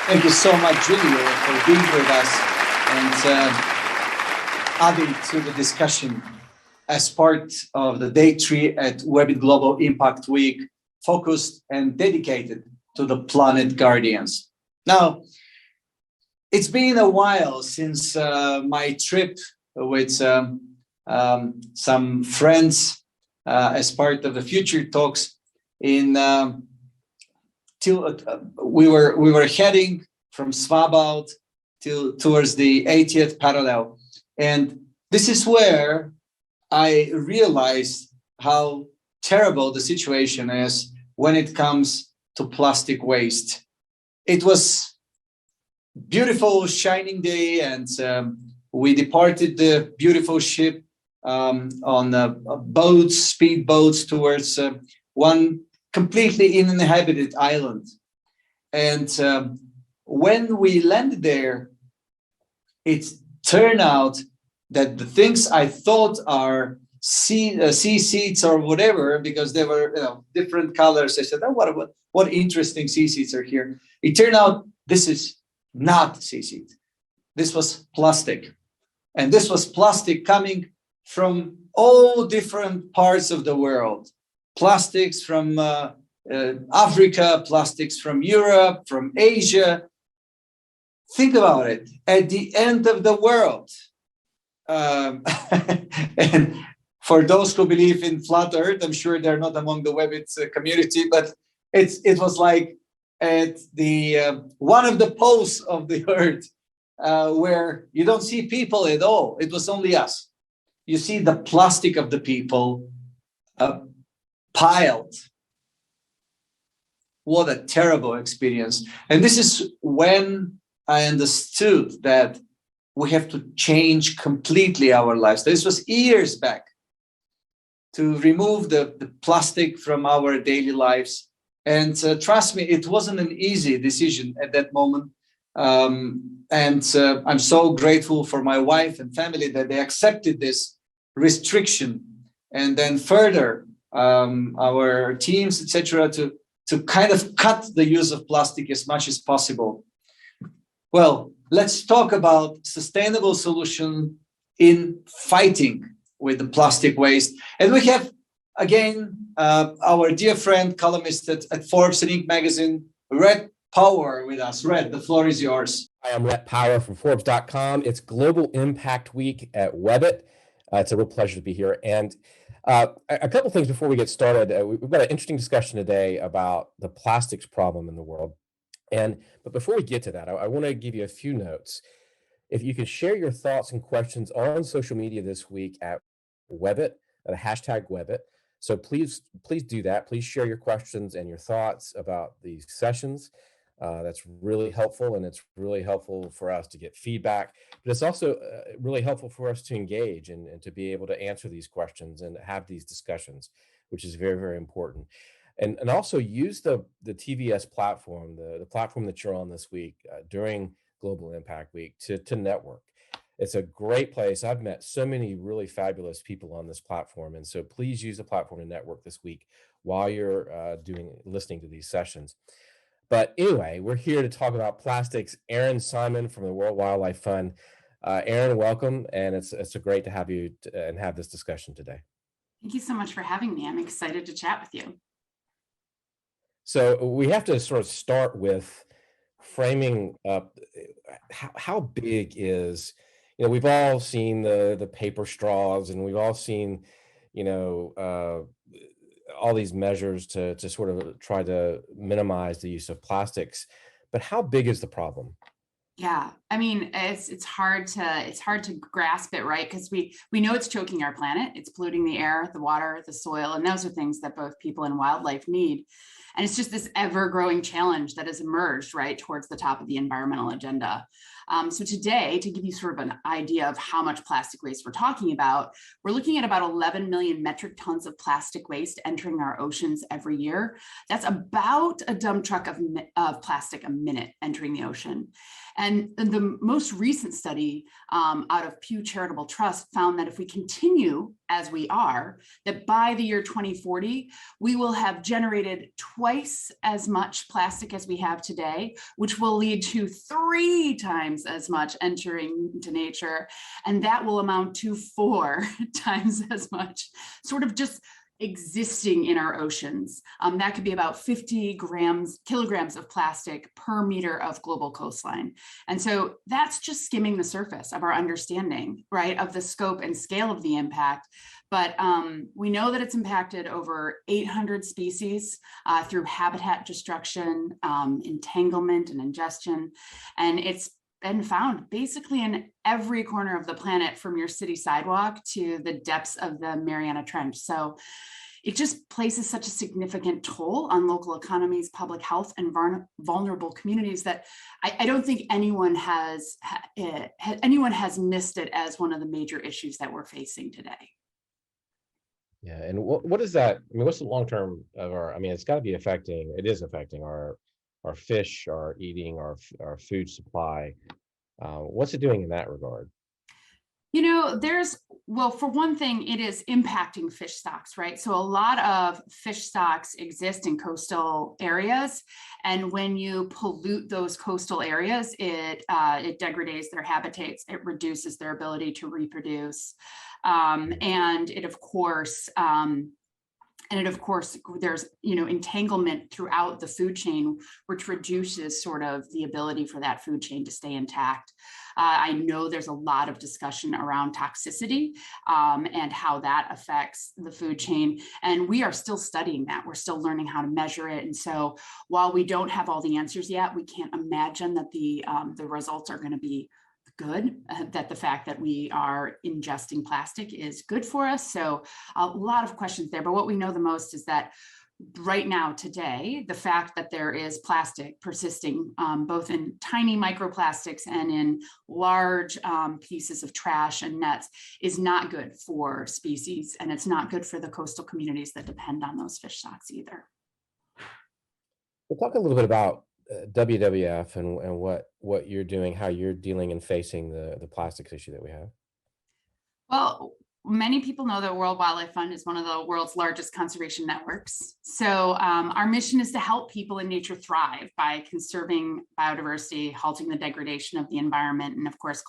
Thank you so much, Julio, for being with us and adding to the discussion as part of the day 3 at Webit Global Impact Week, focused and dedicated to the Planet Guardians. Now, it's been a while since my trip with some friends as part of the Future Talks in we were heading from Svalbard towards the 80th parallel, and this is where I realized how terrible the situation is when it comes to plastic waste. It was beautiful, shining day, and we departed the beautiful ship on boats, speedboats, towards one completely uninhabited island. And when we landed there, it turned out that the things I thought are sea seeds or whatever, because they were different colors. I said, oh, what interesting sea seeds are here. It turned out this is not sea seed. This was plastic. And this was plastic coming from all different parts of the world. Plastics from Africa, plastics from Europe, from Asia. Think about it, at the end of the world. And for those who believe in flat Earth, I'm sure they're not among the Webit community, but it was like at the one of the poles of the Earth where you don't see people at all. It was only us. You see the plastic of the people piled. What a terrible experience. And this is when I understood that we have to change completely our lives. This was years back, to remove the plastic from our daily lives. And trust me, it wasn't an easy decision at that moment. And I'm so grateful for my wife and family that they accepted this restriction, and then further our teams, etc., to kind of cut the use of plastic as much as possible. Well, let's talk about sustainable solution in fighting with the plastic waste. And we have, again, our dear friend, columnist at Forbes and Inc. magazine, Rhett Power, with us. Rhett, the floor is yours. Hi, I'm Rhett Power from Forbes.com. It's Global Impact Week at Webit. It's a real pleasure to be here. And a couple things before we get started. We've got an interesting discussion today about the plastics problem in the world. But before we get to that, I want to give you a few notes. If you can share your thoughts and questions on social media this week at Webit, at hashtag Webit. So please do that. Please share your questions and your thoughts about these sessions. That's really helpful, and it's really helpful for us to get feedback, but it's also really helpful for us to engage and to be able to answer these questions and have these discussions, which is very, very important. And also use the TVS platform, the platform that you're on this week during Global Impact Week to network. It's a great place. I've met so many really fabulous people on this platform, and so please use the platform to network this week while you're listening to these sessions. But anyway, we're here to talk about plastics. Erin Simon from the World Wildlife Fund. Erin, welcome, and it's great to have you and have this discussion today. Thank you so much for having me. I'm excited to chat with you. So we have to sort of start with framing up how big is, we've all seen the paper straws, and we've all seen, all these measures to sort of try to minimize the use of plastics. But how big is the problem? Yeah, I mean, it's hard to grasp it, right? Because we know it's choking our planet, it's polluting the air, the water, the soil, and those are things that both people and wildlife need. And it's just this ever-growing challenge that has emerged right towards the top of the environmental agenda. So today, to give you sort of an idea of how much plastic waste we're talking about, we're looking at about 11 million metric tons of plastic waste entering our oceans every year. That's about a dump truck of plastic a minute entering the ocean. And the most recent study out of Pew Charitable Trust found that if we continue as we are, that by the year 2040, we will have generated twice as much plastic as we have today, which will lead to 3 times as much entering into nature. And that will amount to 4 times as much, sort of just existing in our oceans. That could be about 50 kilograms of plastic per meter of global coastline. And so that's just skimming the surface of our understanding, right, of the scope and scale of the impact. But we know that it's impacted over 800 species through habitat destruction, entanglement, and ingestion. And it's been found basically in every corner of the planet, from your city sidewalk to the depths of the Mariana Trench. So it just places such a significant toll on local economies, public health, and vulnerable communities that I don't think anyone has missed it as one of the major issues that we're facing today. Yeah, and what is that? I mean, what's the long term of our? I mean, it's got to be affecting. It is affecting our fish, our eating, our food supply. What's it doing in that regard? You know, well, for one thing, it is impacting fish stocks, right? So a lot of fish stocks exist in coastal areas. And when you pollute those coastal areas, it degrades their habitats, it reduces their ability to reproduce. And it, of course, there's, entanglement throughout the food chain, which reduces sort of the ability for that food chain to stay intact. I know there's a lot of discussion around toxicity and how that affects the food chain. And we are still studying that. We're still learning how to measure it. And so while we don't have all the answers yet, we can't imagine that the results are going to be good, that the fact that we are ingesting plastic is good for us. So a lot of questions there. But what we know the most is that right now, today, the fact that there is plastic persisting both in tiny microplastics and in large pieces of trash and nets is not good for species. And it's not good for the coastal communities that depend on those fish stocks either. We'll talk a little bit about WWF and what you're doing, how you're dealing and facing the plastics issue that we have. Well, many people know that World Wildlife Fund is one of the world's largest conservation networks. So our mission is to help people in nature thrive by conserving biodiversity, halting the degradation of the environment, and of course,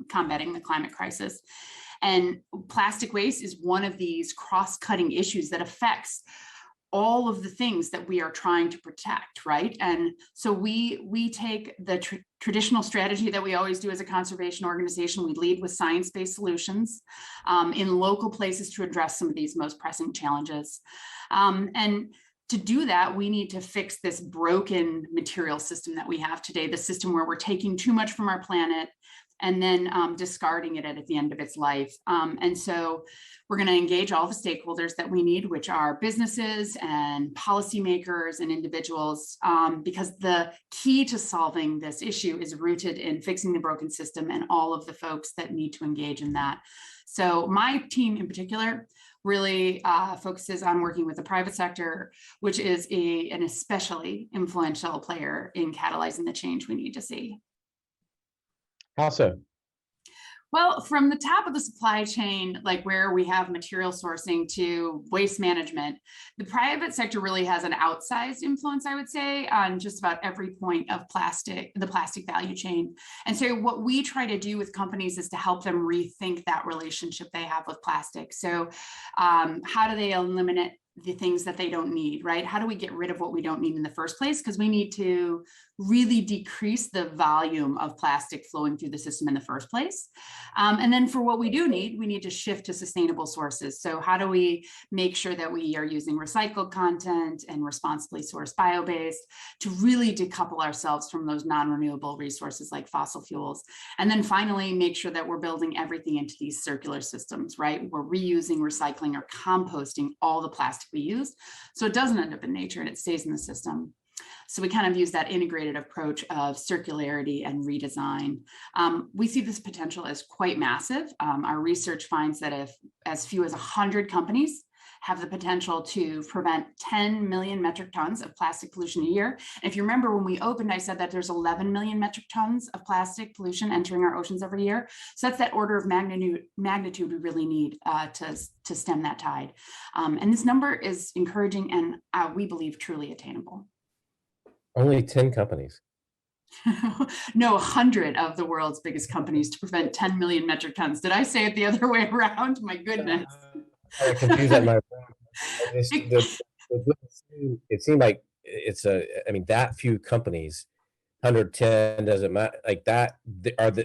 combating the climate crisis. And plastic waste is one of these cross-cutting issues that affects all of the things that we are trying to protect, right? And so we take the traditional strategy that we always do as a conservation organization. We lead with science-based solutions in local places to address some of these most pressing challenges. And to do that, we need to fix this broken material system that we have today, the system where we're taking too much from our planet and then discarding it at the end of its life. And so we're going to engage all the stakeholders that we need, which are businesses and policymakers and individuals, because the key to solving this issue is rooted in fixing the broken system and all of the folks that need to engage in that. So my team in particular really focuses on working with the private sector, which is an especially influential player in catalyzing the change we need to see. How so? Well, from the top of the supply chain, like where we have material sourcing to waste management, the private sector really has an outsized influence, I would say, on just about every point of the plastic value chain. And so what we try to do with companies is to help them rethink that relationship they have with plastic. So how do they eliminate the things that they don't need, right? How do we get rid of what we don't need in the first place? Because we need to really decrease the volume of plastic flowing through the system in the first place. And then for what we do need, we need to shift to sustainable sources. So how do we make sure that we are using recycled content and responsibly sourced bio-based to really decouple ourselves from those non-renewable resources like fossil fuels? And then finally, make sure that we're building everything into these circular systems, right? We're reusing, recycling, or composting all the plastic we use, so it doesn't end up in nature and it stays in the system. So we kind of use that integrated approach of circularity and redesign. We see this potential as quite massive. Our research finds that if as few as 100 companies have the potential to prevent 10 million metric tons of plastic pollution a year. And if you remember when we opened, I said that there's 11 million metric tons of plastic pollution entering our oceans every year. So that's that order of magnitude we really need to stem that tide. And this number is encouraging and we believe truly attainable. Only 10 companies. No, 100 of the world's biggest companies to prevent 10 million metric tons. Did I say it the other way around? My goodness. I confused that in my it seemed like it's I mean, that few companies, 110 doesn't matter, like that,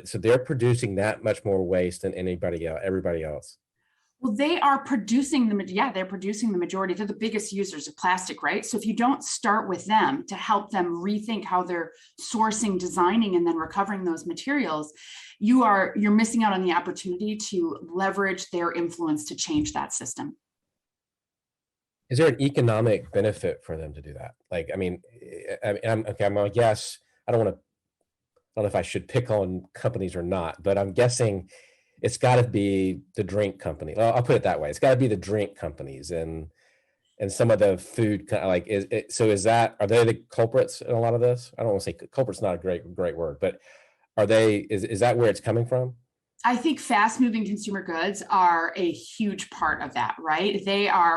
so they're producing that much more waste than everybody else. Well, they are producing they're producing the majority. They're the biggest users of plastic, right? So if you don't start with them to help them rethink how they're sourcing, designing, and then recovering those materials, you're missing out on the opportunity to leverage their influence to change that system. Is there an economic benefit for them to do that? Like, I mean, I'm gonna guess, I don't know if I should pick on companies or not, but I'm guessing it's got to be the drink company. Well, I'll put it that way. It's got to be the drink companies and some of the food, like, are they the culprits in a lot of this? I don't want to say culprit's not a great word, but is that where it's coming from? I think fast moving consumer goods are a huge part of that, right?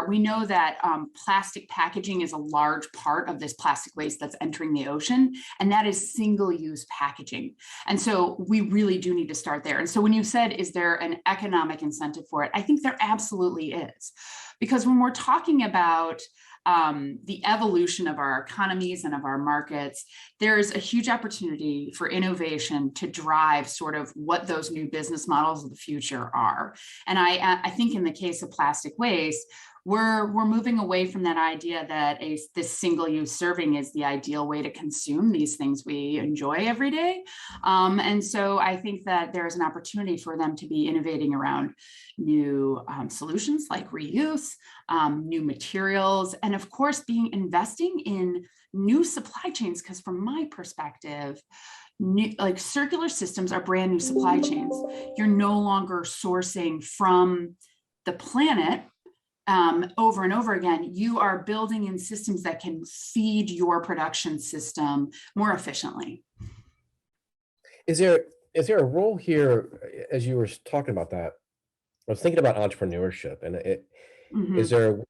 We know that plastic packaging is a large part of this plastic waste that's entering the ocean, and that is single use packaging. And so we really do need to start there. And so when you said, is there an economic incentive for it? I think there absolutely is. Because when we're talking about the evolution of our economies and of our markets, there's a huge opportunity for innovation to drive sort of what those new business models of the future are. And I think in the case of plastic waste, we're moving away from that idea that this single-use serving is the ideal way to consume these things we enjoy every day. And so I think that there's an opportunity for them to be innovating around new solutions like reuse, new materials, and of course, investing in new supply chains, because from my perspective, like circular systems are brand new supply chains. You're no longer sourcing from the planet over and over again. You are building in systems that can feed your production system more efficiently. Is there a role here, as you were talking about that? I was thinking about entrepreneurship, and is there a way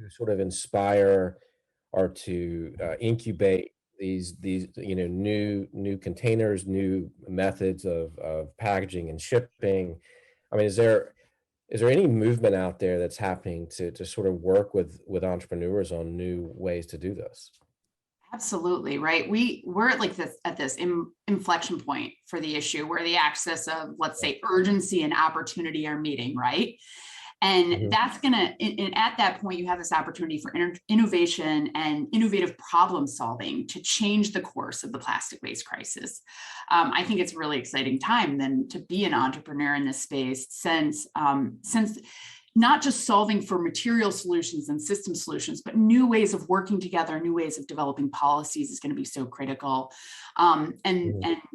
to sort of inspire or to incubate these new containers, new methods of packaging and shipping? I mean, is there any movement out there that's happening to sort of work with entrepreneurs on new ways to do this? Absolutely, right. We're at this inflection point for the issue where the axis of, let's say, urgency and opportunity are meeting, right? And that's gonna, and at that point, you have this opportunity for innovation and innovative problem solving to change the course of the plastic waste crisis. I think it's a really exciting time then to be an entrepreneur in this space, since not just solving for material solutions and system solutions, but new ways of working together, new ways of developing policies is going to be so critical. And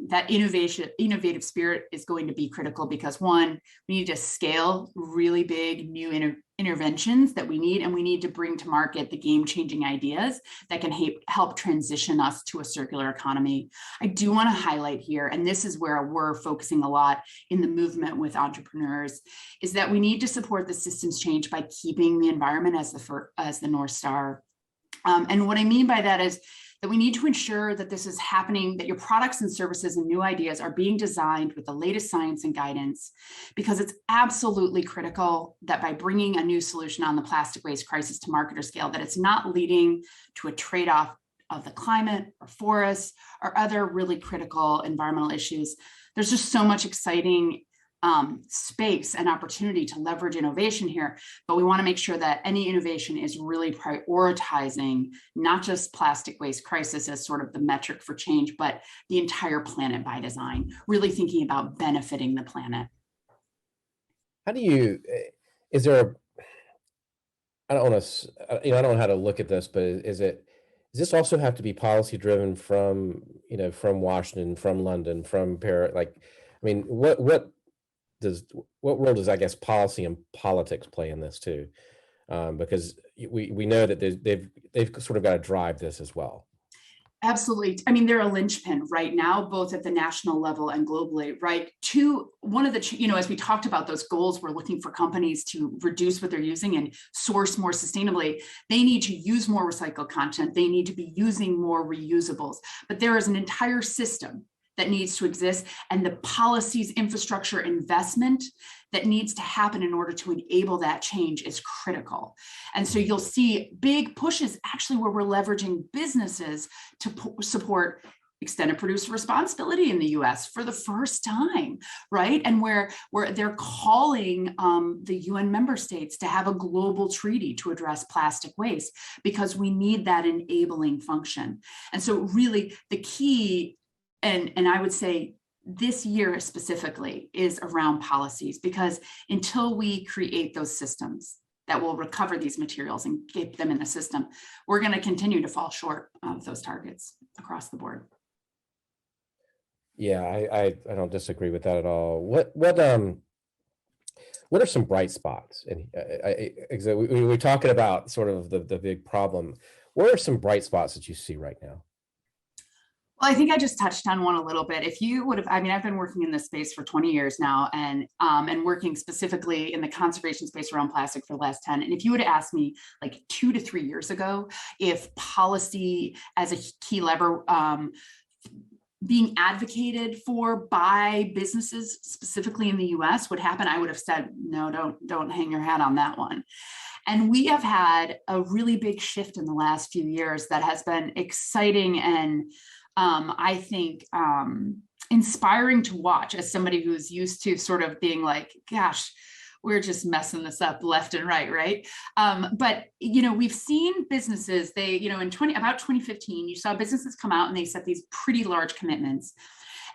that innovative spirit is going to be critical because, one, we need to scale really big new interventions that we need, and we need to bring to market the game-changing ideas that can help transition us to a circular economy. I do want to highlight here, and this is where we're focusing a lot in the movement with entrepreneurs, is that we need to support the systems change by keeping the environment as the North Star. And what I mean by that is that we need to ensure that this is happening, that your products and services and new ideas are being designed with the latest science and guidance, because it's absolutely critical that by bringing a new solution on the plastic waste crisis to market or scale, that it's not leading to a trade-off of the climate or forests or other really critical environmental issues. There's just so much exciting space and opportunity to leverage innovation here, but we want to make sure that any innovation is really prioritizing not just plastic waste crisis as sort of the metric for change, but the entire planet by design, really thinking about benefiting the planet. How do you, is there, I don't want to, I don't know how to look at this, but does this also have to be policy driven from Washington, from London, from Paris? Like, I mean, what role does, I guess, policy and politics play in this too? because we know that they've sort of got to drive this as well. Absolutely. I mean, they're a linchpin right now, both at the national level and globally, right? One of the, as we talked about those goals, we're looking for companies to reduce what they're using and source more sustainably. They need to use more recycled content. They need to be using more reusables, but there is an entire system that needs to exist, and the policies, infrastructure, investment that needs to happen in order to enable that change is critical. And so you'll see big pushes actually where we're leveraging businesses to support extended producer responsibility in the US for the first time, right? And where they're calling the UN member states to have a global treaty to address plastic waste, because we need that enabling function. And so really the key, and I would say this year specifically, is around policies, because until we create those systems that will recover these materials and keep them in the system, we're going to continue to fall short of those targets across the board. Yeah, I don't disagree with that at all. What are some bright spots? And we're talking about sort of the big problem. What are some bright spots that you see right now? Well, I think I just touched on one a little bit. If you would have, I mean, I've been working in this space for 20 years now, and working specifically in the conservation space around plastic for the last 10. And if you would have asked me like 2 to 3 years ago, if policy as a key lever being advocated for by businesses, specifically in the US, would happen, I would have said, no, don't hang your hat on that one. And we have had a really big shift in the last few years that has been exciting and I think inspiring to watch, as somebody who's used to sort of being like, gosh, we're just messing this up left and right? But, we've seen businesses, they, in about 2015, you saw businesses come out and they set these pretty large commitments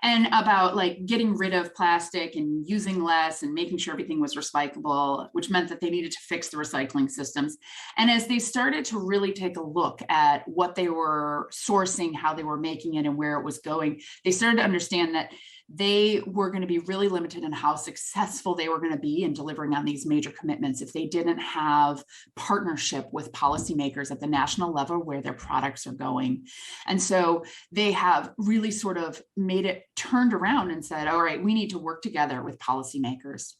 and about like getting rid of plastic and using less and making sure everything was recyclable, which meant that they needed to fix the recycling systems. And as they started to really take a look at what they were sourcing, how they were making it, and where it was going, they started to understand that they were going to be really limited in how successful they were going to be in delivering on these major commitments if they didn't have partnership with policymakers at the national level where their products are going. And so they have really sort of made it turned around and said, all right, we need to work together with policymakers,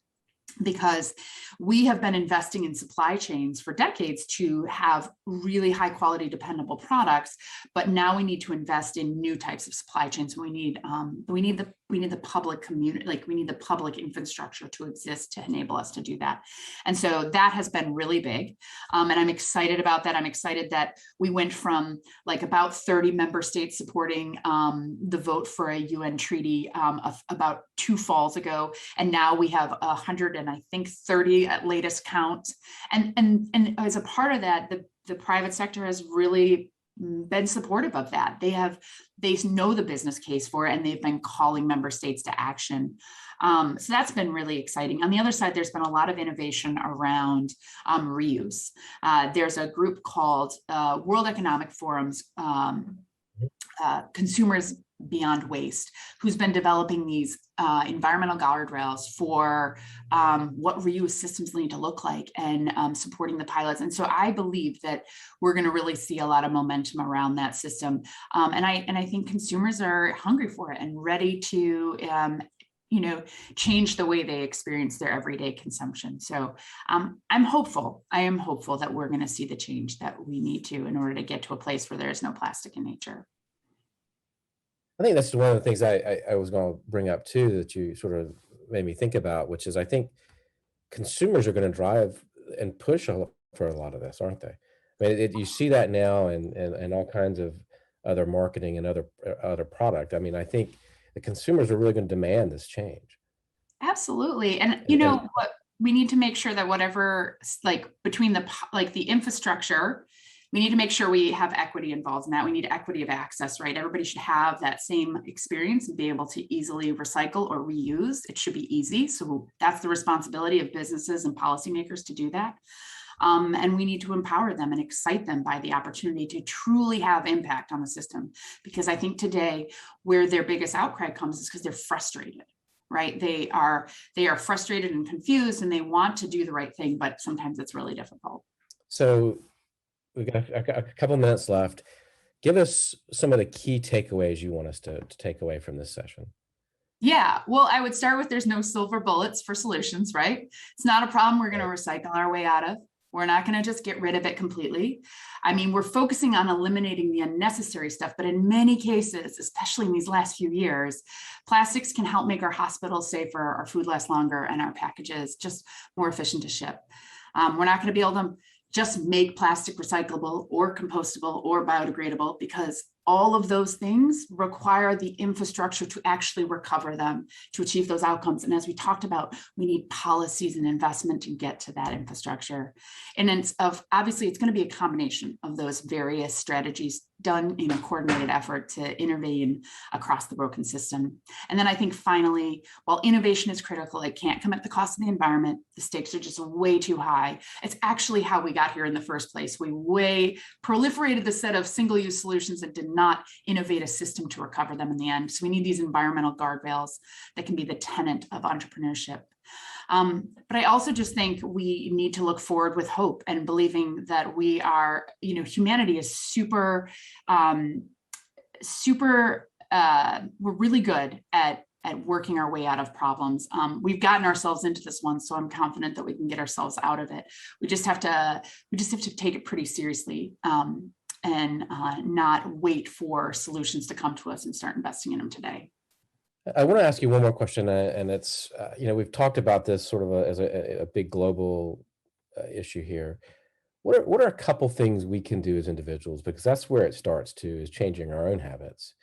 because we have been investing in supply chains for decades to have really high quality, dependable products. But now we need to invest in new types of supply chains. We need the public community, like we need the public infrastructure to exist to enable us to do that. And so that has been really big. And I'm excited about that. I'm excited that we went from like about 30 member states supporting the vote for a UN treaty about 2 falls ago. And now we have 130 at latest count. And as a part of that, the private sector has really been supportive of that. They know the business case for it, and they've been calling member states to action. So that's been really exciting. On the other side, there's been a lot of innovation around reuse. There's a group called World Economic Forum's Consumers Beyond Waste, who's been developing these environmental guardrails for what reuse systems need to look like, and supporting the pilots. And so I believe that we're going to really see a lot of momentum around that system. And I think consumers are hungry for it and ready to change the way they experience their everyday consumption. So I'm hopeful. I am hopeful that we're going to see the change that we need to in order to get to a place where there is no plastic in nature. I think that's one of the things I was going to bring up too, that you sort of made me think about, which is I think consumers are going to drive and push for a lot of this, aren't they? I mean, you see that now and all kinds of other marketing and other product. I mean, I think the consumers are really going to demand this change. Absolutely. And what we need to make sure that whatever, like between the infrastructure, we need to make sure we have equity involved in that. We need equity of access, right? Everybody should have that same experience and be able to easily recycle or reuse. It should be easy. So that's the responsibility of businesses and policymakers to do that. And we need to empower them and excite them by the opportunity to truly have impact on the system. Because I think today where their biggest outcry comes is because they're frustrated, right? They are frustrated and confused, and they want to do the right thing, but sometimes it's really difficult. So we've got a couple minutes left. Give us some of the key takeaways you want us to take away from this session. Yeah, well, I would start with there's no silver bullets for solutions, right? It's not a problem we're going to recycle our way out of. We're not going to just get rid of it completely. I mean, we're focusing on eliminating the unnecessary stuff, but in many cases, especially in these last few years, plastics can help make our hospitals safer, our food last longer, and our packages just more efficient to ship. We're not going to be able to just make plastic recyclable or compostable or biodegradable, because all of those things require the infrastructure to actually recover them to achieve those outcomes. And as we talked about, we need policies and investment to get to that infrastructure. And obviously it's going to be a combination of those various strategies done in a coordinated effort to intervene across the broken system. And then I think finally, while innovation is critical, it can't come at the cost of the environment. The stakes are just way too high. It's actually how we got here in the first place. We way proliferated the set of single-use solutions and did not innovate a system to recover them in the end. So we need these environmental guardrails that can be the tenet of entrepreneurship. But I also just think we need to look forward with hope and believing that we are, humanity is we're really good at working our way out of problems. We've gotten ourselves into this one, so I'm confident that we can get ourselves out of it. We just have to take it pretty seriously and not wait for solutions to come to us and start investing in them today. I want to ask you one more question, and it's, we've talked about this sort of as a big global issue here. What are a couple things we can do as individuals? Because that's where it starts too, is changing our own habits.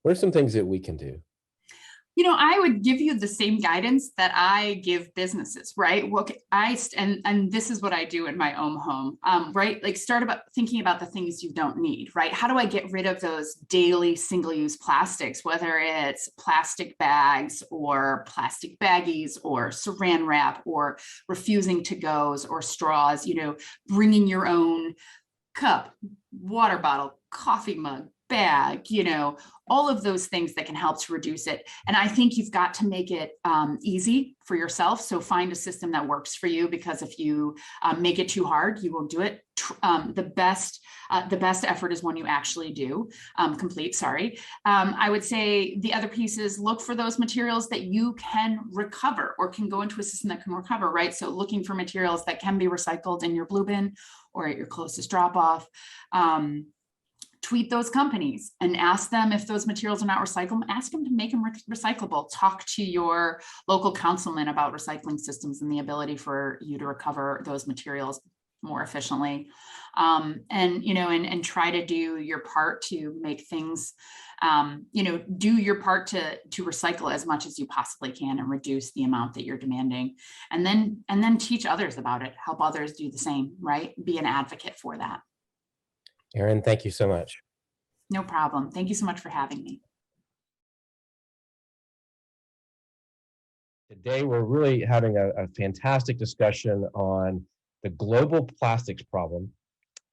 What are some things that we can do? I would give you the same guidance that I give businesses, right? And this is what I do in my own home, right? Like start thinking about the things you don't need, right? How do I get rid of those daily single-use plastics, whether it's plastic bags or plastic baggies or saran wrap or refusing to-goes or straws, bringing your own cup, water bottle, coffee mug, bag, all of those things that can help to reduce it. And I think you've got to make it easy for yourself. So find a system that works for you, because if you make it too hard, you won't do it. The best effort is one you actually do complete. I would say the other piece is look for those materials that you can recover or can go into a system that can recover, right? So looking for materials that can be recycled in your blue bin or at your closest drop off. Tweet those companies and ask them if those materials are not recyclable. Ask them to make them recyclable. Talk to your local councilman about recycling systems and the ability for you to recover those materials more efficiently. And try to do your part to make things, do your part to recycle as much as you possibly can and reduce the amount that you're demanding. And then teach others about it. Help others do the same, right? Be an advocate for that. Erin, thank you so much. No problem. Thank you so much for having me. Today, we're really having a fantastic discussion on the global plastics problem.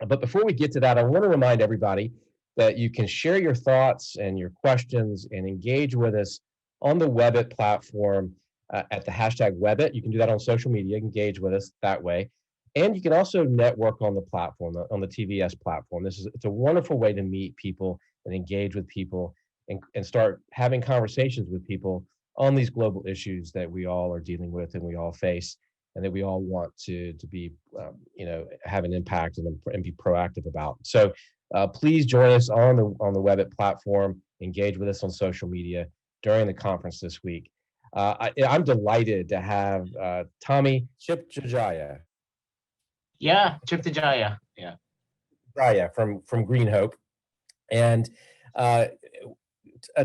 But before we get to that, I want to remind everybody that you can share your thoughts and your questions and engage with us on the Webit platform at the hashtag Webit. You can do that on social media, engage with us that way. And you can also network on the platform, on the TVS platform. It's a wonderful way to meet people and engage with people and start having conversations with people on these global issues that we all are dealing with and we all face, and that we all want to be, have an impact and be proactive about. So please join us on the Webit platform, engage with us on social media during the conference this week. I'm delighted to have Tommy Tjiptadjaja. Yeah, Tjiptadjaja. Yeah. From Greenhope. And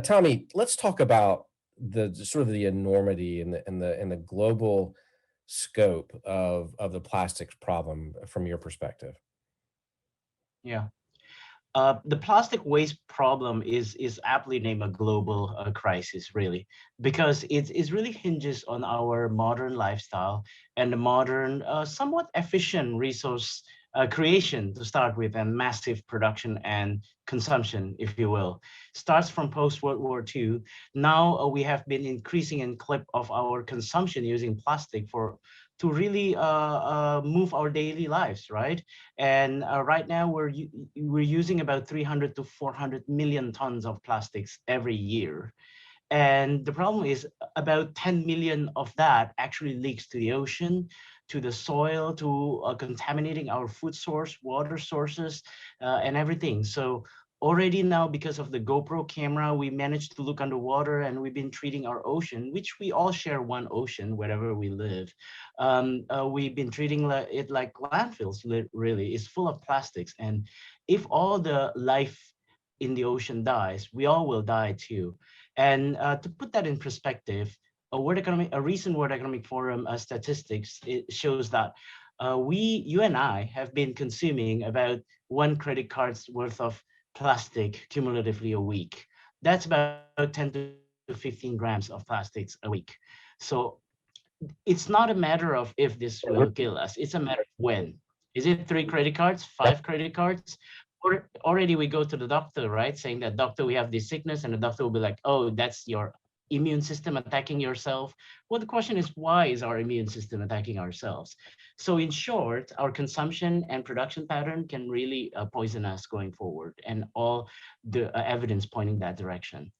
Tommy, let's talk about the sort of the enormity and the global scope of the plastics problem from your perspective. Yeah. The plastic waste problem is aptly named a global crisis, really, because it really hinges on our modern lifestyle and the modern, somewhat efficient resource creation to start with, and massive production and consumption, if you will. Starts from post-World War II. Now we have been increasing in clip of our consumption using plastic for to really move our daily lives, right? And right now we're using about 300 to 400 million tons of plastics every year. And the problem is about 10 million of that actually leaks to the ocean, to the soil, to contaminating our food source, water sources, and everything. So already now, because of the GoPro camera, we managed to look underwater, and we've been treating our ocean, which we all share one ocean wherever we live. We've been treating it like landfills, really. It's full of plastics. And if all the life in the ocean dies, we all will die too. And to put that in perspective, a recent World Economic Forum statistics, it shows that you and I have been consuming about one credit card's worth of plastic cumulatively a week. That's about 10 to 15 grams of plastics a week. So it's not a matter of if this will kill us, it's a matter of when. Is it 3 credit cards, 5 credit cards? Or already we go to the doctor, right? Saying that, doctor, we have this sickness, and the doctor will be like, oh, that's your immune system attacking yourself. Well, the question is, why is our immune system attacking ourselves? So in short, our consumption and production pattern can really poison us going forward, and all the evidence pointing that direction.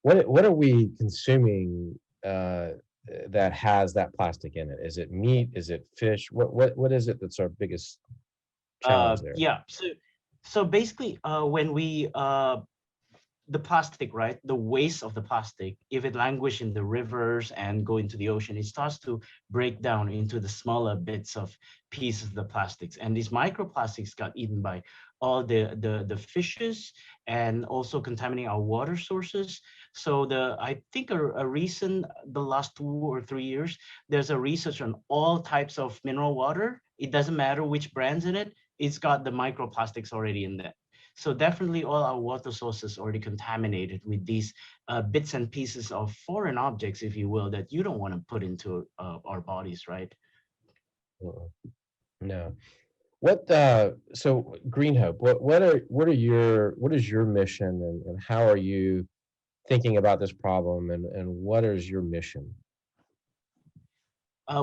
What are we consuming that has that plastic in it? Is it meat? Is it fish? What is it that's our biggest challenge there? Yeah. So basically, when we the plastic, right? The waste of the plastic, if it languish in the rivers and go into the ocean, it starts to break down into the smaller bits of pieces of the plastics. And these microplastics got eaten by all the fishes, and also contaminating our water sources. So I think the last 2 or 3 years, there's a research on all types of mineral water. It doesn't matter which brands in it, it's got the microplastics already in there. So definitely all our water sources already contaminated with these bits and pieces of foreign objects, if you will, that you don't want to put into our bodies, right? No. So Greenhope, what is your mission, and how are you thinking about this problem, and what is your mission?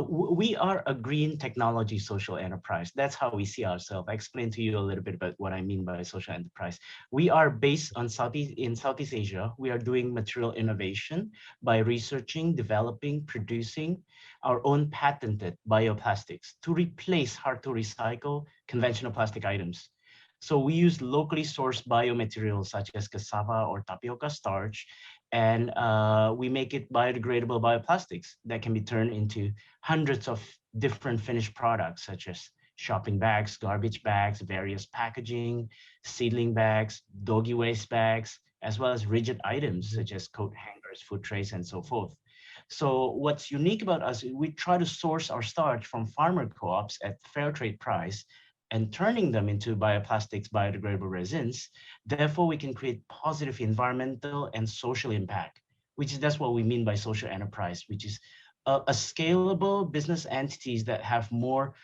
We are a green technology social enterprise. That's how we see ourselves. I explained to you a little bit about what I mean by social enterprise. We are based on Southeast Asia. We are doing material innovation by researching, developing, producing our own patented bioplastics to replace hard to recycle conventional plastic items. So we use locally sourced biomaterials such as cassava or tapioca starch, and we make it biodegradable bioplastics that can be turned into hundreds of different finished products, such as shopping bags, garbage bags, various packaging, seedling bags, doggy waste bags, as well as rigid items such as coat hangers, food trays, and so forth. So what's unique about us, we try to source our starch from farmer co-ops at fair trade price and turning them into bioplastics, biodegradable resins. Therefore, we can create positive environmental and social impact, that's what we mean by social enterprise, which is a scalable business entities that have more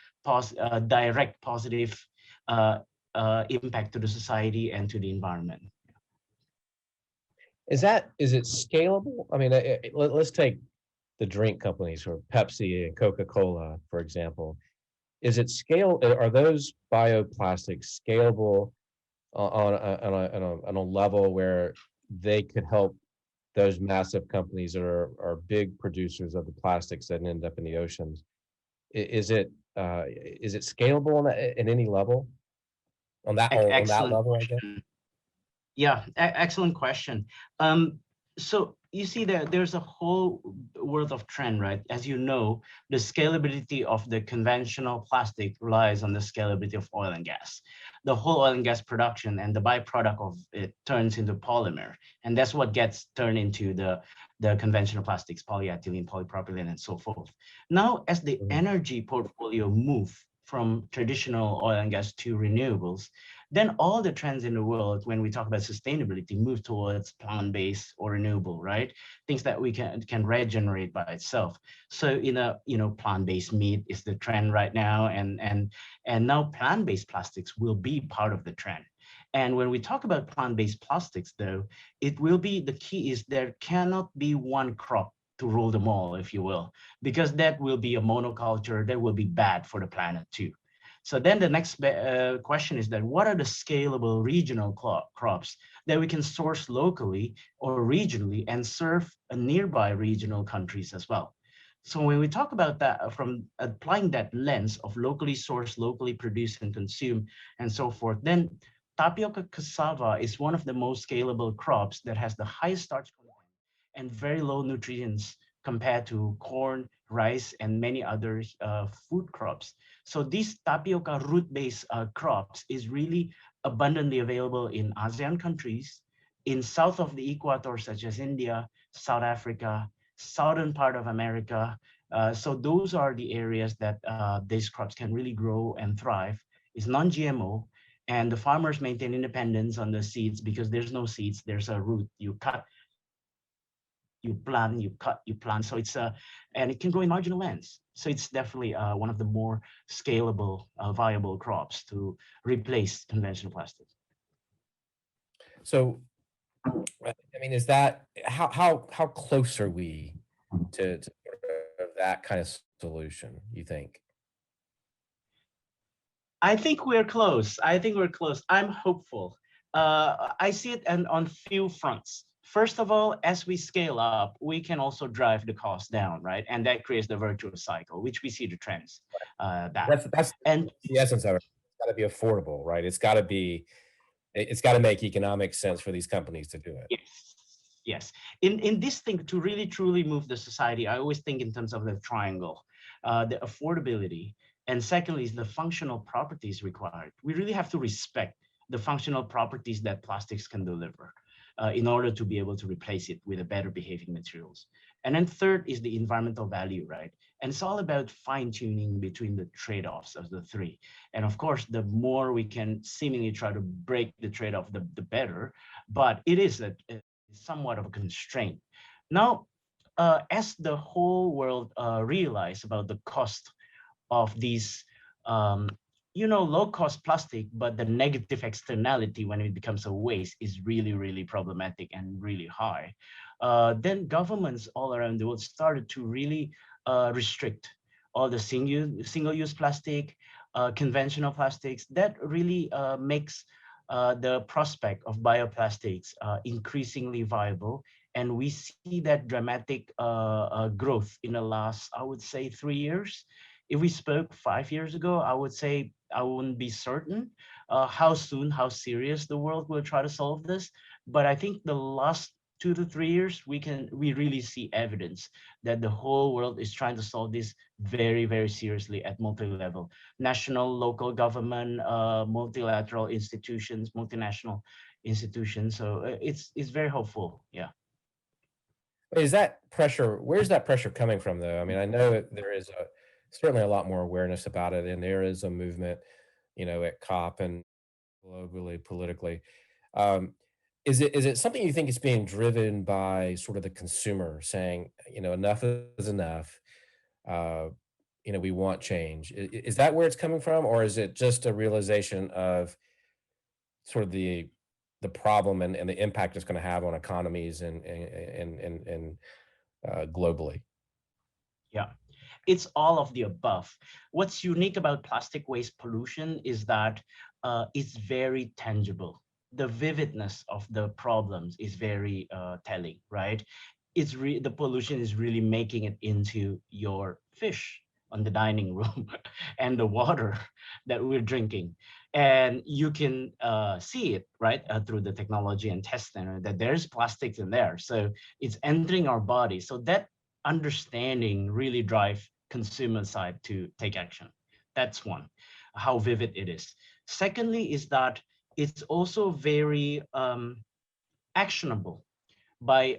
direct positive impact to the society and to the environment. Is it scalable? I mean, let's take the drink companies, or Pepsi and Coca-Cola, for example. Is it are those bioplastics scalable on a level where they could help those massive companies that are big producers of the plastics that end up in the oceans? Is it scalable in any level? On that level, I guess? Yeah, excellent question. So you see that there's a whole world of trend, right? As you know, the scalability of the conventional plastic relies on the scalability of oil and gas. The whole oil and gas production and the byproduct of it turns into polymer, and that's what gets turned into the conventional plastics, polyethylene, polypropylene, and so forth. Now, as the energy portfolio move from traditional oil and gas to renewables, then all the trends in the world, when we talk about sustainability, move towards plant-based or renewable, right? Things that we can regenerate by itself. So plant-based meat is the trend right now, and now plant-based plastics will be part of the trend. And when we talk about plant-based plastics, though, the key is there cannot be one crop to rule them all, if you will, because that will be a monoculture that will be bad for the planet too. So then the next question is that what are the scalable regional crops that we can source locally or regionally and serve nearby regional countries as well? So when we talk about that from applying that lens of locally sourced, locally produced and consumed and so forth, then tapioca cassava is one of the most scalable crops that has the highest starch content and very low nutrients compared to corn, rice, and many other food crops. So these tapioca root-based crops is really abundantly available in ASEAN countries, in south of the equator, such as India, South Africa, southern part of America. So those are the areas that these crops can really grow and thrive. It's non-GMO, and the farmers maintain independence on the seeds because there's no seeds, there's a root. You cut, you plant, you cut, you plant. So it's and it can grow in marginal lands. So it's definitely one of the more scalable, viable crops to replace conventional plastics. So, I mean, is that how close are we to sort of that kind of solution, you think? I think we're close. I think we're close. I'm hopeful. I see it and on few fronts. First of all, as we scale up, we can also drive the cost down, right? And that creates the virtuous cycle, which we see the trends. That's And the essence of it. It's got to be affordable, right? It's got to make economic sense for these companies to do it. yes, yes. In this thing, to really truly move the society, I always think in terms of the triangle, the affordability, and secondly is the functional properties required. We really have to respect the functional properties that plastics can deliver in order to be able to replace it with a better behaving materials. And then third is the environmental value, right? And it's all about fine tuning between the trade-offs of the three. And of course, the more we can seemingly try to break the trade-off, the better. But it is somewhat of a constraint. Now, as the whole world realize about the cost of these low cost plastic, but the negative externality when it becomes a waste is really, really problematic and really high. Then governments all around the world started to really restrict all the single-use plastic, conventional plastics. That really makes the prospect of bioplastics increasingly viable. And we see that dramatic growth in the last, I would say, 3 years. If we spoke 5 years ago, I would say I wouldn't be certain how soon, how serious the world will try to solve this. But I think the last 2 to 3 years, we really see evidence that the whole world is trying to solve this very, very seriously at multi-level, national, local government, multilateral institutions, multinational institutions. So it's very hopeful. Yeah. Is that pressure, where's that pressure coming from, though? I mean, I know there is certainly a lot more awareness about it, and there is a movement, at COP and globally, politically. Um, is it something you think is being driven by sort of the consumer saying, enough is enough? We want change. Is that where it's coming from, or is it just a realization of sort of the problem and the impact it's going to have on economies and globally? Yeah, it's all of the above. What's unique about plastic waste pollution is that it's very tangible. The vividness of the problems is very telling, right? The pollution is really making it into your fish on the dining room and the water that we're drinking. And you can see it, right, through the technology and test center that there's plastics in there. So it's entering our body. So that understanding really drive consumer side to take action. That's one, how vivid it is. Secondly is that it's also very actionable by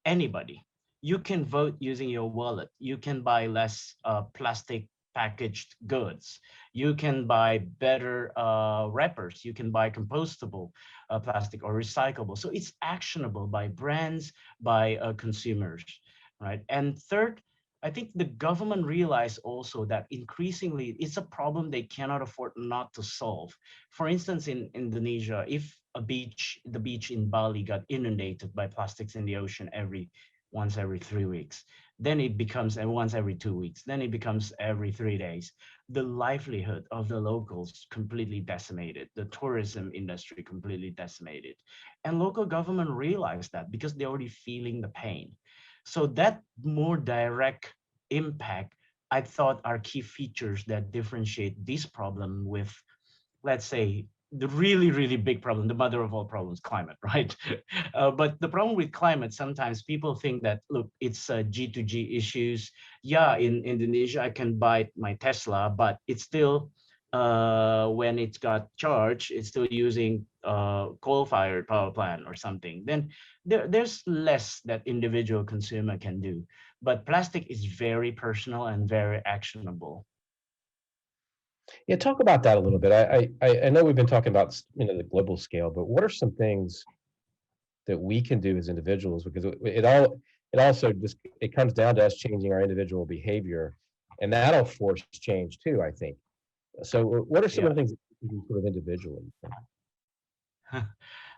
anybody. You can vote using your wallet. You can buy less plastic packaged goods. You can buy better wrappers. You can buy compostable plastic or recyclable. So it's actionable by brands, by consumers, right? And third, I think the government realized also that increasingly it's a problem they cannot afford not to solve. For instance, in Indonesia, if the beach in Bali got inundated by plastics in the ocean every once every 3 weeks. Then it becomes once every 2 weeks. Then it becomes every 3 days. The livelihood of the locals completely decimated. The tourism industry completely decimated. And local government realized that because they're already feeling the pain. So that more direct impact, I thought, are key features that differentiate this problem with, let's say, the really, really big problem, the mother of all problems, climate, right? But the problem with climate, sometimes people think that, look, it's G2G issues. Yeah, in Indonesia, I can buy my Tesla, but it's still, when it's got charged, it's still using coal-fired power plant or something. Then there's less that individual consumer can do. But plastic is very personal and very actionable. Yeah, talk about that a little bit. I know we've been talking about, the global scale, but what are some things that we can do as individuals? Because it also just, it comes down to us changing our individual behavior, and that'll force change too, I think. So what are some of the things that we can do sort of individually?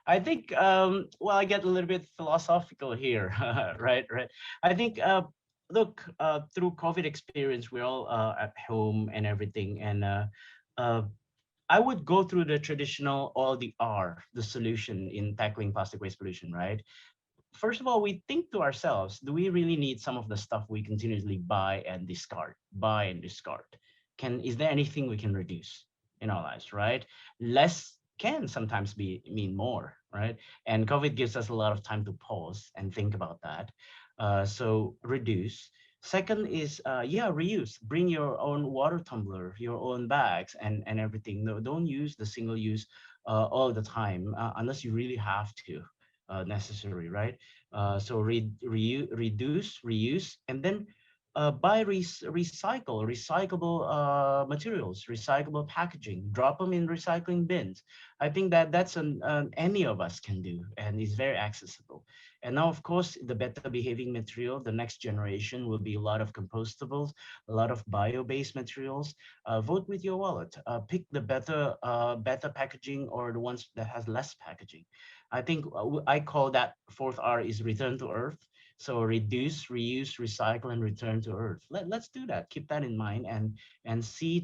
I think, well, I get a little bit philosophical here, right? I think, look, through COVID experience, we're all at home and everything. And I would go through the traditional, all the R, the solution in tackling plastic waste pollution, right? First of all, we think to ourselves, do we really need some of the stuff we continuously buy and discard? Is there anything we can reduce in our lives, right? Less can sometimes mean more, right? And COVID gives us a lot of time to pause and think about that. So reduce. Second is, reuse. Bring your own water tumbler, your own bags, and everything. No, don't use the single use all the time unless you really have to. Necessary, right? So reduce, reuse, and then buy recyclable materials, recyclable packaging, drop them in recycling bins. I think that's an any of us can do, and is very accessible. And now, of course, the better behaving material, the next generation will be a lot of compostables, a lot of bio-based materials. Vote with your wallet. Pick the better packaging, or the ones that has less packaging. I think I call that fourth R is return to earth. So reduce, reuse, recycle, and return to earth. Let's do that. Keep that in mind, and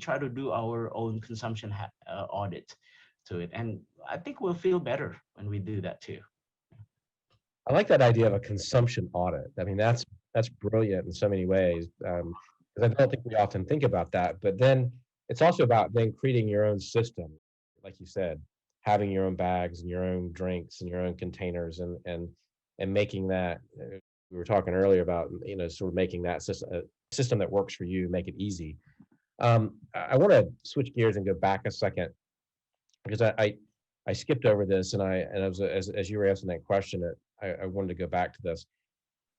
try to do our own consumption audit to it. And I think we'll feel better when we do that too. I like that idea of a consumption audit. I mean, that's brilliant in so many ways, because I don't think we often think about that. But then it's also about then creating your own system, like you said, having your own bags and your own drinks and your own containers, and making that. We were talking earlier about, sort of making that system that works for you, make it easy. I want to switch gears and go back a second, because I skipped over this, and I was, as you were asking that question, I wanted to go back to this.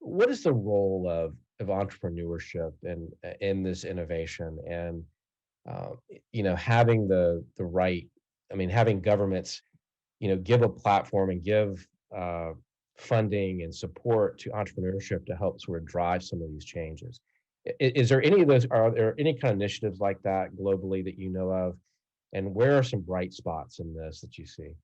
What is the role of entrepreneurship in this innovation, and having the right, having governments, give a platform and give funding and support to entrepreneurship to help sort of drive some of these changes? Is there any of those? Are there any kind of initiatives like that globally that you know of? And where are some bright spots in this that you see?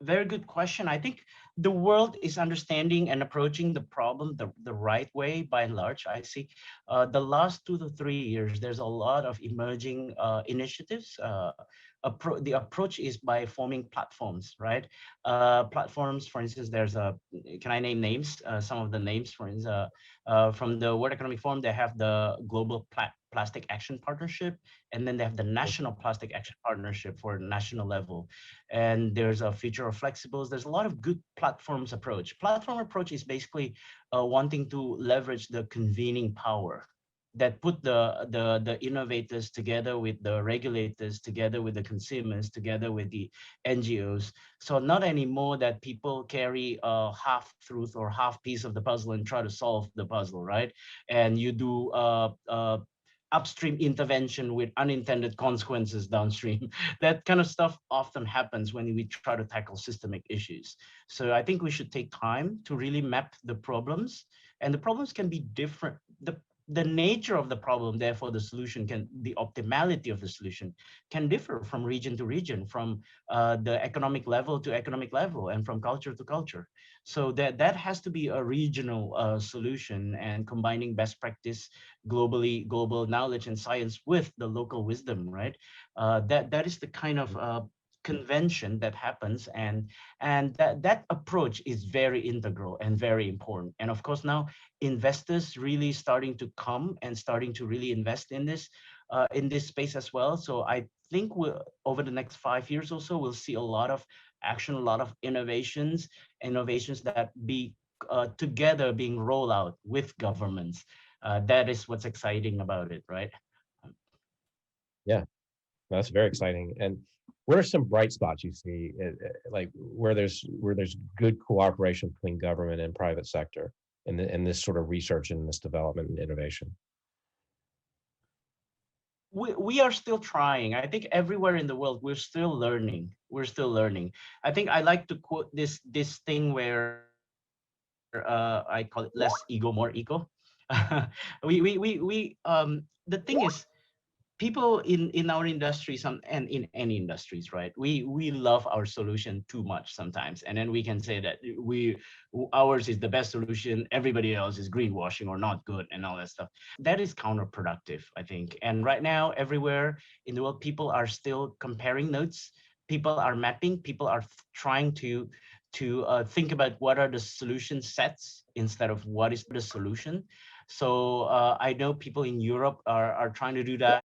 Very good question. I think the world is understanding and approaching the problem the right way by and large. I see the last 2 to 3 years, there's a lot of emerging initiatives. The approach is by forming platforms, right? Platforms, for instance, can I name names? Some of the names, for instance, from the World Economic Forum, they have the Global Plastic Action Partnership, and then they have the National Plastic Action Partnership for national level. And there's a Future of Flexibles. There's a lot of good platforms approach. Platform approach is basically wanting to leverage the convening power that put the innovators together with the regulators, together with the consumers, together with the NGOs. So not anymore that people carry a half truth or half piece of the puzzle and try to solve the puzzle, right? And you do upstream intervention with unintended consequences downstream. That kind of stuff often happens when we try to tackle systemic issues. So I think we should take time to really map the problems, and the problems can be different. the nature of the problem, therefore the solution the optimality of the solution can differ from region to region, from the economic level to economic level, and from culture to culture. So that has to be a regional solution, and combining best practice global knowledge and science with the local wisdom, right? That is the kind of convention that happens, and that approach is very integral and very important. And of course now investors really starting to come and starting to really invest in this space as well. So I think over the next 5 years or so, we'll see a lot of action, a lot of innovations that be together being rolled out with governments. That is what's exciting about it, right? Yeah, that's very exciting. And what are some bright spots you see, like where there's good cooperation between government and private sector in this sort of research and this development and innovation? We are still trying. I think everywhere in the world we're still learning. I think I like to quote this thing where I call it less ego, more eco. The thing is, people in our industry, and in any industries, right, we love our solution too much sometimes, and then we can say that ours is the best solution, everybody else is greenwashing or not good and all that stuff. That is counterproductive, I think. And right now everywhere in the world, people are still comparing notes, people are mapping, people are trying to think about what are the solution sets instead of what is the solution. So I know people in Europe are trying to do that.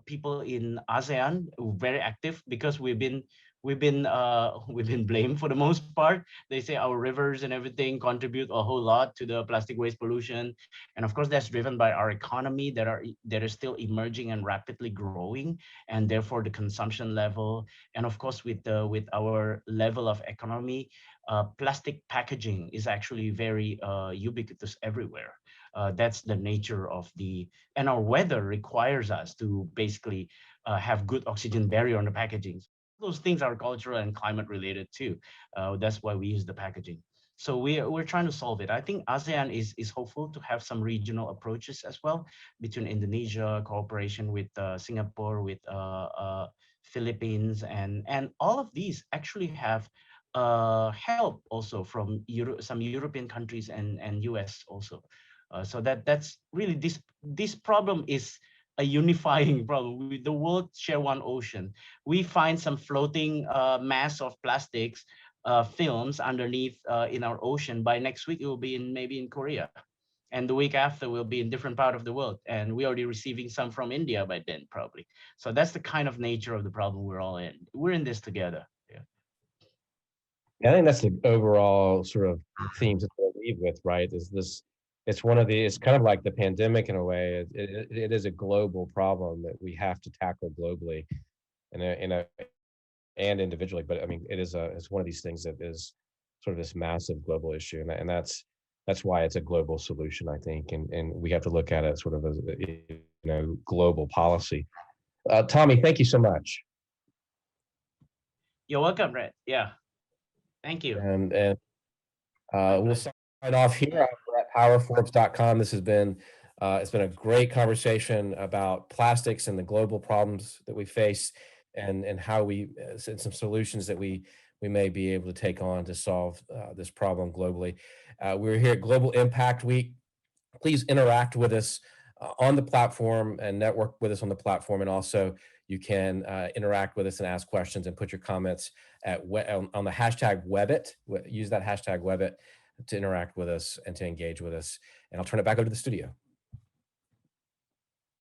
People in ASEAN very active, because we've been blamed for the most part. They say our rivers and everything contribute a whole lot to the plastic waste pollution, and of course that's driven by our economy that is still emerging and rapidly growing, and therefore the consumption level, and of course with our level of economy, plastic packaging is actually very ubiquitous everywhere. That's the nature of and our weather requires us to basically have good oxygen barrier on the packaging. Those things are cultural and climate related too. That's why we use the packaging. So we're trying to solve it. I think ASEAN is hopeful to have some regional approaches as well, between Indonesia, cooperation with Singapore, with Philippines, and all of these actually have help also from some European countries and US also. So that's really this problem is a unifying problem. The world share one ocean. We find some floating mass of plastics films underneath in our ocean. By next week, it will be maybe in Korea, and the week after will be in different part of the world. And we're already receiving some from India by then, probably. So that's the kind of nature of the problem we're all in. We're in this together. Yeah, I think that's the overall sort of themes that we'll leave with, right? Is this? It's kind of like the pandemic in a way. It is a global problem that we have to tackle globally, and individually. But I mean, it's one of these things that is sort of this massive global issue, and that's why it's a global solution, I think, and we have to look at it sort of as global policy. Tommy, thank you so much. You're welcome, Rhett. Yeah. Thank you. And we'll sign off here. I'm at powerforbes.com. This has been it's been a great conversation about plastics and the global problems that we face, and how we and some solutions that we may be able to take on to solve this problem globally. We're here at Global Impact Week. Please interact with us on the platform and network with us on the platform, and also you can interact with us and ask questions and put your comments on the hashtag Webit. Use that hashtag Webit to interact with us and to engage with us. And I'll turn it back over to the studio.